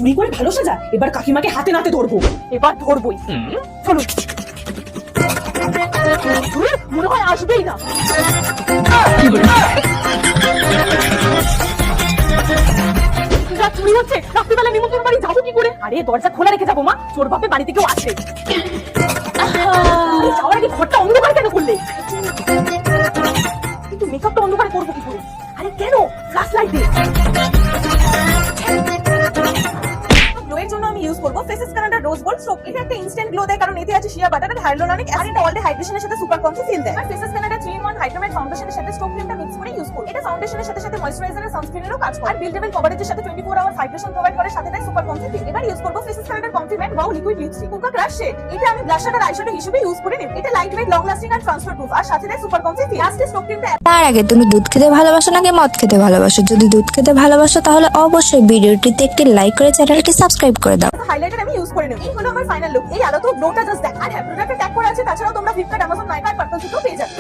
চুরি করে ভালো সাজা, এবার কাকিমাকে হাতে নাতে ধরবো। এবার ধরবোই, চলুন। মনে হয় আসবেই না। চুরি হচ্ছে, রাত্রিবেলা নিমন্ত্রণ বাড়ি যাবো কি করে? আরে দরজা খোলা রেখে যাবো মা, চোর বাপে বাড়িতে কেউ আসবে। যাওয়ার আগে ঘরটা অন্ধকার কেন করলে? কিন্তু মেকআপটা অন্ধকার করবো কি করে? আরে কেন, ফ্ল্যাশ লাইট দিয়ে। গ্লোয়ের জন্য আমি ইউজ করব Faces Canada rose gold soap. এটা একটা ইনস্ট্যান্ট গ্লো দেয় কারণ এতে আছে শিয়া বাটার আর হাইয়ালুরনিক অ্যাসিড। অল ডে হাইড্রেশনের সাথে সুপার কনসি ফিল দেয়। আর ফেসেস কানাডা 3-in-1 হাইড্রোমেট ফাউন্ডেশনের সাথে স্টোক ক্রিমটা মিক্স করে ইউজ করব। এটা ফাউন্ডেশনের সাথে সাথে ময়েশ্চারাইজার আর সানস্ক্রিনেরও কাজ করে। আর বিল্ডেবল কভারেজের সাথে 24 আওয়ার হাইড্রেশন প্রোভাইড করে, সাথে দেয় সুপার কনসি ফিল। এবার ইউজ করব Faces Canada compliment wow liquid lipstick পুকা ক্রাশ শেড। এটা আমি ব্লাশার আর আইশ্যাডো হিসেবে ইউজ করে নেব। এটা লাইট ওয়েট, লং লাস্টিং আর ট্রান্সফার প্রুফ, আর সাথে দেয় সুপার কনসি ফিল। লাস্টে স্টোক ক্রিমটা। তার আগে তুমি দুধ খেতে ভালোবাসো নাকি মদ খেতে ভালোবাসো? যদি দুধ খেতে ভালোবাসো তাহলে অবশ্যই ভিডিওটিতে একটি লাইক করে চ্যানেলটি সাবস্ক্রাইব করে দাও। হাইলাইটার আমি ইউজ করে নেব। এই হলো আমার ফাইনাল লুক। এই আলো তো গ্লোটা জাস্ট দেখ। আর হ্যাঁ, প্রোডাক্টে ট্যাগ করা আছে, তাছাড়াও তোমরা ফ্লিপকার্ট, অ্যামাজন, নাইকা আর পার্পল থেকেও পেয়ে যাবে।